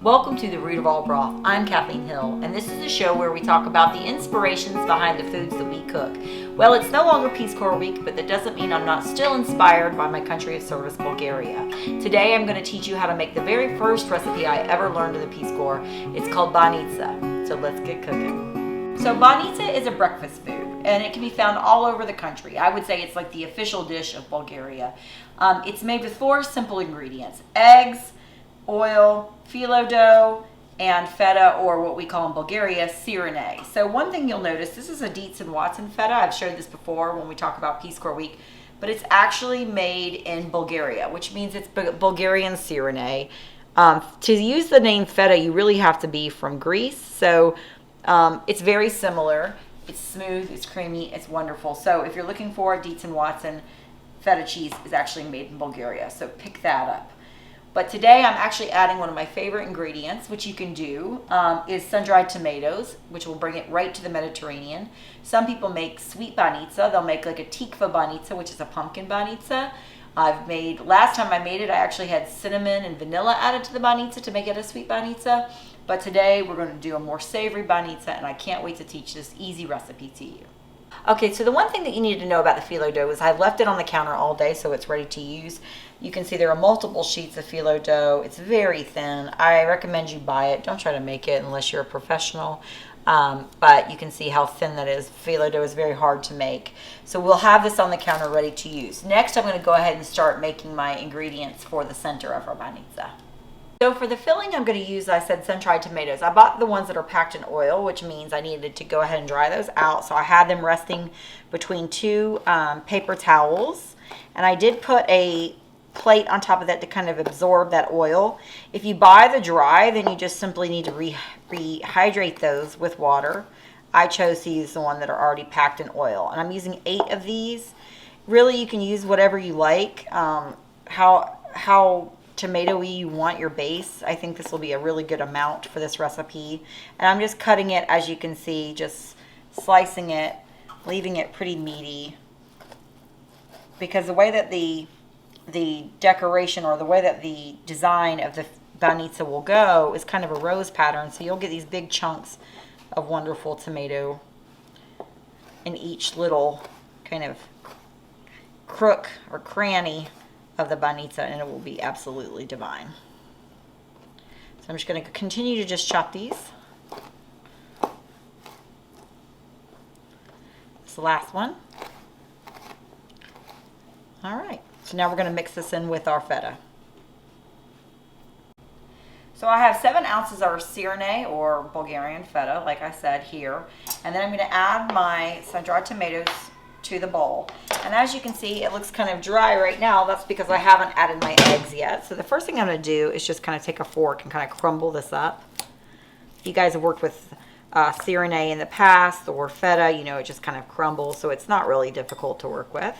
Welcome to the Root of All Broth. I'm Kathleen Hill, and this is a show where we talk about the inspirations behind the foods that we cook. Well, it's no longer Peace Corps Week, but that doesn't mean I'm not still inspired by my country of service, Bulgaria. Today I'm going to teach you how to make the very first recipe I ever learned in the Peace Corps. It's called Banitsa. So let's get cooking. So Banitsa is a breakfast food, and it can be found all over the country. I would say it's like the official dish of Bulgaria. It's made with 4 simple ingredients: eggs, oil, Phyllo Dough, and Feta, or what we call in Bulgaria, Sirene. So one thing you'll notice, this is a Dietz and Watson Feta. I've showed this before when we talk about Peace Corps Week, but it's actually made in Bulgaria, which means it's Bulgarian Sirene. To use the name Feta, you really have to be from Greece. So it's very similar. It's smooth, it's creamy, it's wonderful. So if you're looking for Dietz and Watson, Feta cheese is actually made in Bulgaria. So pick that up. But today I'm actually adding one of my favorite ingredients, which you can do, is sun-dried tomatoes, which will bring it right to the Mediterranean. Some people make sweet banitsa. They'll make like a tikva banitsa, which is a pumpkin banitsa. Last time I made it, I actually had cinnamon and vanilla added to the banitsa to make it a sweet banitsa. But today we're going to do a more savory banitsa, and I can't wait to teach this easy recipe to you. Okay, so the one thing that you need to know about the Phyllo Dough is I left it on the counter all day so it's ready to use. You can see there are multiple sheets of Phyllo Dough. It's very thin. I recommend you buy it. Don't try to make it unless you're a professional. But you can see how thin that is. Phyllo Dough is very hard to make. So we'll have this on the counter ready to use. Next, I'm going to go ahead and start making my ingredients for the center of our banitsa. So for the filling, I'm going to use, I said, sun-dried tomatoes. I bought the ones that are packed in oil, which means I needed to go ahead and dry those out. So I had them resting between 2 paper towels. And I did put a plate on top of that to kind of absorb that oil. If you buy the dry, then you just simply need to rehydrate those with water. I chose to use the one that are already packed in oil. And I'm using 8 of these. Really, you can use whatever you like. How tomatoey you want your base. I think this will be a really good amount for this recipe. And I'm just cutting it, as you can see, just slicing it, leaving it pretty meaty. Because the way that the decoration, or the way that the design of the banitsa will go, is kind of a rose pattern. So you'll get these big chunks of wonderful tomato in each little kind of crook or cranny of the banitsa, and it will be absolutely divine. So I'm just going to continue to just chop these. It's the last one. All right, so now we're going to mix this in with our feta. So I have 7 ounces of Sirene, or Bulgarian feta, like I said here, and then I'm going to add my sun-dried tomatoes to the bowl. And as you can see, it looks kind of dry right now. That's because I haven't added my eggs yet. So the first thing I'm going to do is just kind of take a fork and kind of crumble this up. If you guys have worked with Sirene in the past, or feta, you know it just kind of crumbles, so it's not really difficult to work with.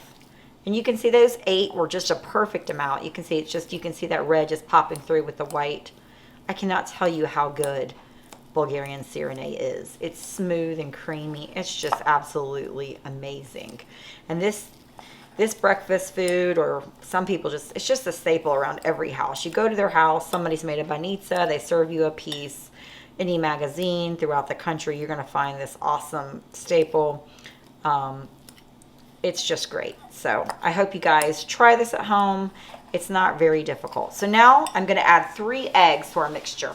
And you can see those 8 were just a perfect amount. You can see it's just, you can see that red just popping through with the white. I cannot tell you how good Bulgarian Sirene is. It's smooth and creamy. It's just absolutely amazing. And this breakfast food, or some people just, it's just a staple around every house. You go to their house, somebody's made a banitsa, they serve you a piece. Any magazine throughout the country, you're going to find this awesome staple. It's just great. So I hope you guys try this at home. It's not very difficult. So now I'm going to add 3 eggs to our mixture.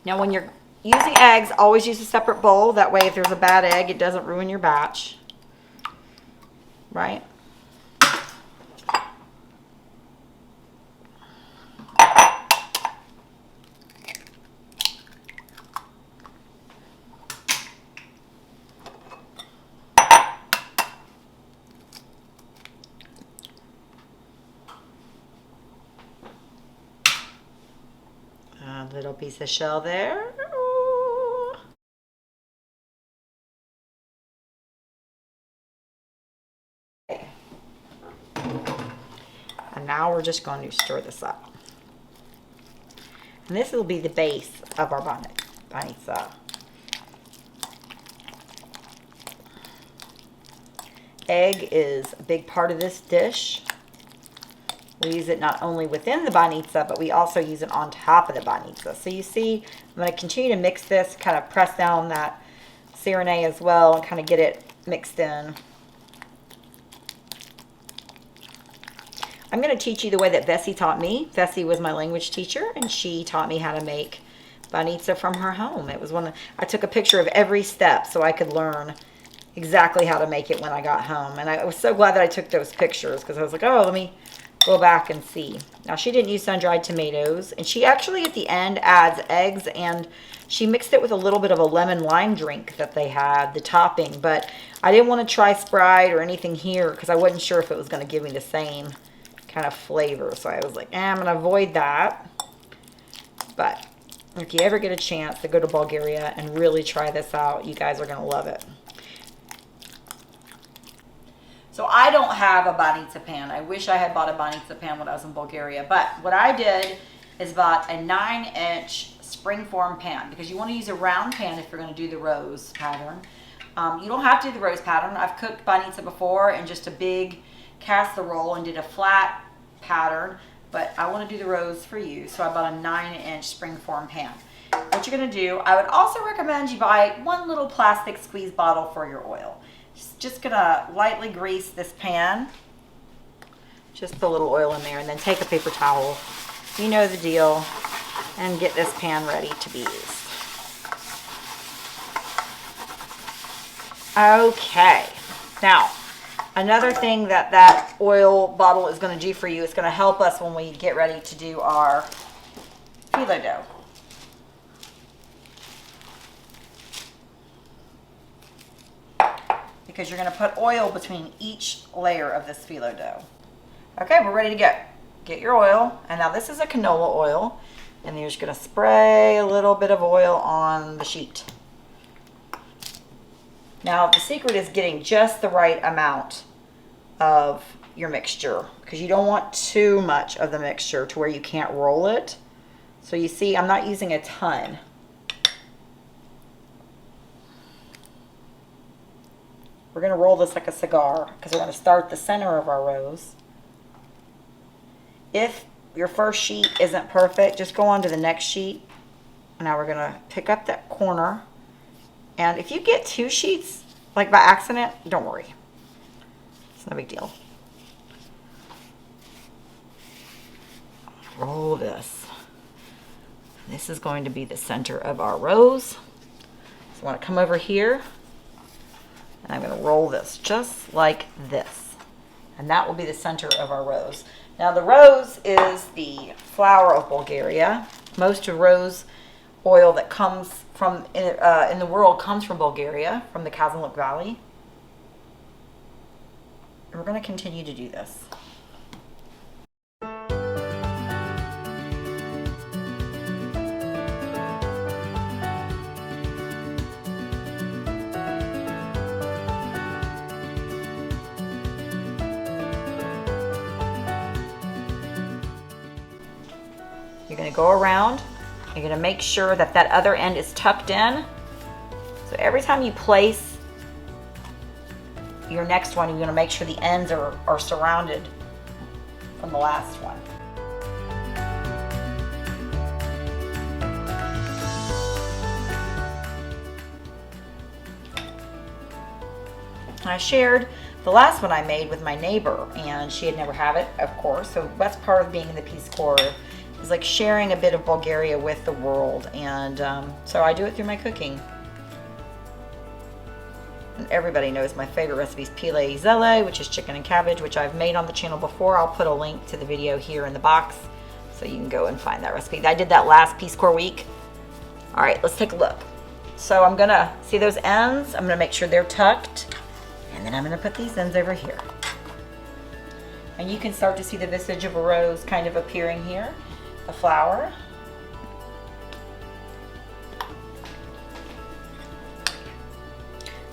Now when you're using eggs, always use a separate bowl. That way if there's a bad egg, it doesn't ruin your batch. Right? A little piece of shell there. Ooh. And now we're just going to stir this up. And this will be the base of our banitsa. Egg is a big part of this dish. We use it not only within the banitsa, but we also use it on top of the banitsa. So you see, I'm going to continue to mix this, kind of press down that Sirene as well, and kind of get it mixed in. I'm going to teach you the way that Vessi taught me. Vessi was my language teacher, and she taught me how to make banitsa from her home. It was I took a picture of every step so I could learn exactly how to make it when I got home. And I was so glad that I took those pictures, because I was like, oh, let me go back and see. Now, she didn't use sun-dried tomatoes, and she actually at the end adds eggs, and she mixed it with a little bit of a lemon lime drink that they had, the topping. But I didn't want to try Sprite or anything here because I wasn't sure if it was going to give me the same kind of flavor. So I was like, I'm going to avoid that. But if you ever get a chance to go to Bulgaria and really try this out, you guys are going to love it. So I don't have a banitsa pan. I wish I had bought a banitsa pan when I was in Bulgaria. But what I did is bought a 9-inch Springform pan, because you want to use a round pan if you're going to do the rose pattern. You don't have to do the rose pattern. I've cooked banitsa before in just a big casserole and did a flat pattern, but I want to do the rose for you. So I bought a 9-inch Springform pan. What you're going to do, I would also recommend you buy one little plastic squeeze bottle for your oil. Just gonna lightly grease this pan, just a little oil in there, and then take a paper towel, you know the deal, and get this pan ready to be used. Okay, now another thing that oil bottle is going to do for you, is going to help us when we get ready to do our phyllo dough. Because you're going to put oil between each layer of this phyllo dough. Okay, we're ready to go. Get your oil, and now this is a canola oil, and you're just going to spray a little bit of oil on the sheet. Now the secret is getting just the right amount of your mixture, because you don't want too much of the mixture to where you can't roll it. So you see, I'm not using a ton. We're going to roll this like a cigar, because we're going to start the center of our rose. If your first sheet isn't perfect, just go on to the next sheet. Now we're going to pick up that corner. And if you get 2 sheets, like by accident, don't worry. It's no big deal. Roll this. This is going to be the center of our rose. So I want to come over here. And I'm going to roll this just like this. And that will be the center of our rose. Now the rose is the flower of Bulgaria. Most of rose oil that comes from in the world comes from Bulgaria, from the Canola Valley. And we're going to continue to do this. You're going to go around. You're going to make sure that that other end is tucked in. So every time you place your next one, you're going to make sure the ends are surrounded from the last one. I shared the last one I made with my neighbor, and she had never had it, of course. So that's part of being in the Peace Corps. It's like sharing a bit of Bulgaria with the world, and so I do it through my cooking. And everybody knows my favorite recipe is pile zele, which is chicken and cabbage, which I've made on the channel before. I'll put a link to the video here in the box so you can go and find that recipe. I did that last Peace Corps week. All right, let's take a look. So I'm gonna see those ends. I'm gonna make sure they're tucked, and then I'm gonna put these ends over here. And you can start to see the visage of a rose kind of appearing here. The flower.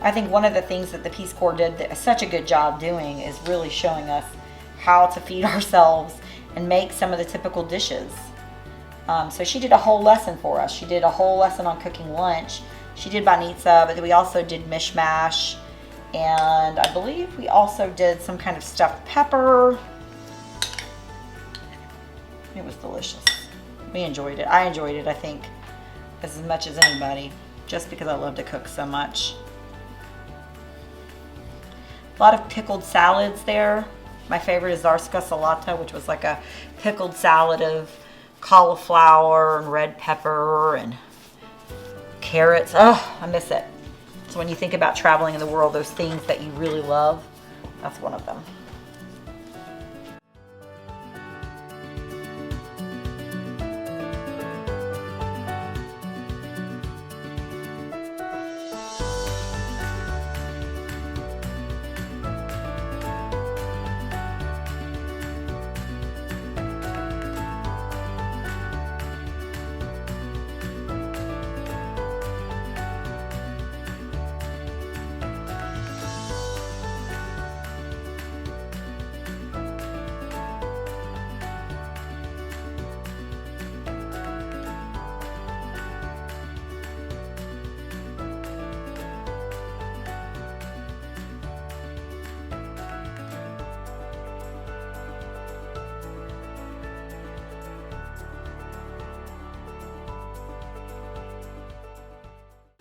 I think one of the things that the Peace Corps did such a good job doing is really showing us how to feed ourselves and make some of the typical dishes. So she did a whole lesson for us. She did a whole lesson on cooking lunch. She did banitsa, but we also did mishmash, and I believe we also did some kind of stuffed pepper. It was delicious. We enjoyed it. I enjoyed it, I think, as much as anybody, just because I love to cook so much. A lot of pickled salads there. My favorite is zarska salata, which was like a pickled salad of cauliflower and red pepper and carrots. Oh, I miss it. So when you think about traveling in the world, those things that you really love, that's one of them.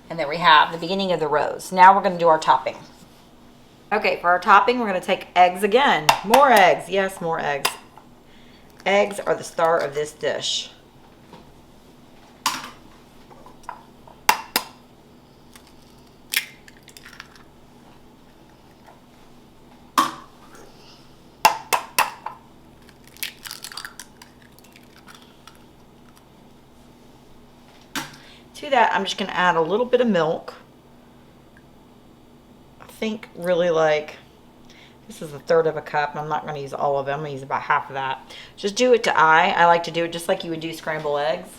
And there we have the beginning of the rows. Now we're going to do our topping. Okay, for our topping, we're going to take eggs again. More eggs. Yes, more eggs. Eggs are the star of this dish. To that, I'm just going to add a little bit of milk. I think really like, this is a third of a cup. I'm not going to use all of it. I'm going to use about half of that. Just do it to eye. I like to do it just like you would do scrambled eggs.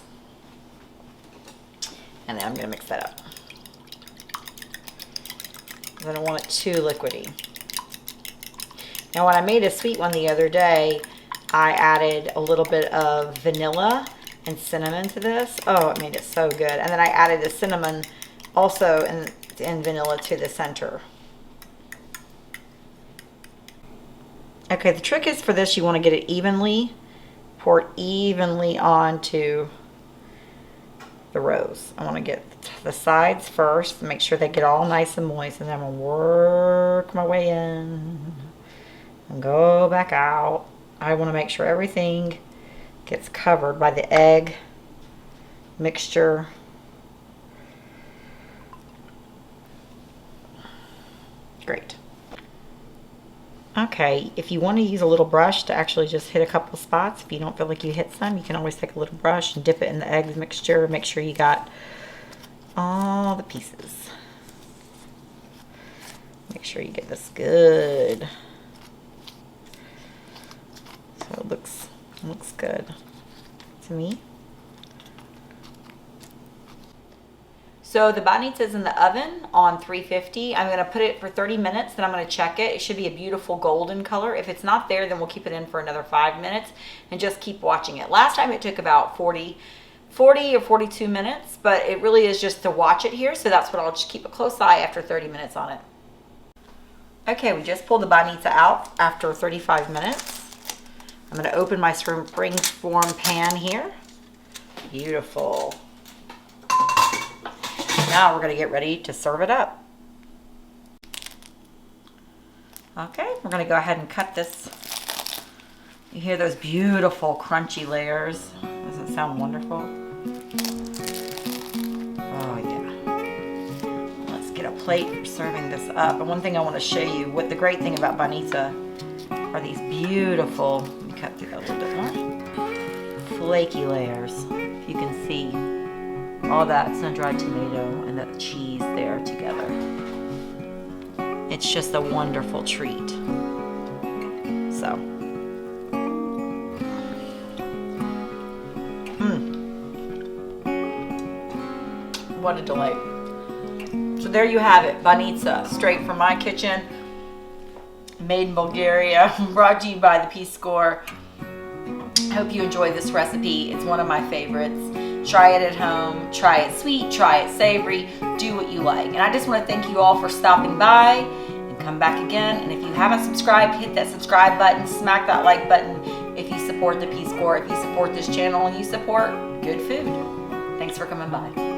And then I'm going to mix that up. I don't want it too liquidy. Now when I made a sweet one the other day, I added a little bit of vanilla and cinnamon to this. Oh, it made it so good. And then I added the cinnamon also in vanilla to the center. Okay, the trick is for this, you want to get it evenly, pour it evenly onto the rows. I want to get the sides first, make sure they get all nice and moist, and then I'm going to work my way in and go back out. I want to make sure everything gets covered by the egg mixture. Great. Okay, if you want to use a little brush to actually just hit a couple spots, if you don't feel like you hit some, you can always take a little brush and dip it in the egg mixture. Make sure you got all the pieces. Make sure you get this good. So it looks good to me. So the banitsa is in the oven on 350. I'm going to put it for 30 minutes, then I'm going to check it. It should be a beautiful golden color. If it's not there, then we'll keep it in for another 5 minutes and just keep watching it. Last time it took about 40 or 42 minutes, but it really is just to watch it here. So that's what I'll just keep a close eye after 30 minutes on it. Okay, we just pulled the banitsa out after 35 minutes. I'm going to open my Springform Pan here. Beautiful. Now we're going to get ready to serve it up. Okay, we're going to go ahead and cut this. You hear those beautiful crunchy layers. Doesn't it sound wonderful? Oh yeah. Let's get a plate for serving this up. And one thing I want to show you, what the great thing about banitsa are these beautiful, let me cut through that a little bit more, flaky layers. If you can see all that sun-dried tomato and that cheese there together. It's just a wonderful treat. So, what a delight. So there you have it, banitsa, straight from my kitchen, made in Bulgaria, brought to you by the Peace Corps. I hope you enjoyed this recipe. It's one of my favorites. Try it at home, try it sweet, try it savory, do what you like. And I just want to thank you all for stopping by and come back again. And if you haven't subscribed, hit that subscribe button, smack that like button if you support support the Peace Corps, if you support this channel, and you support good food. Thanks for coming by.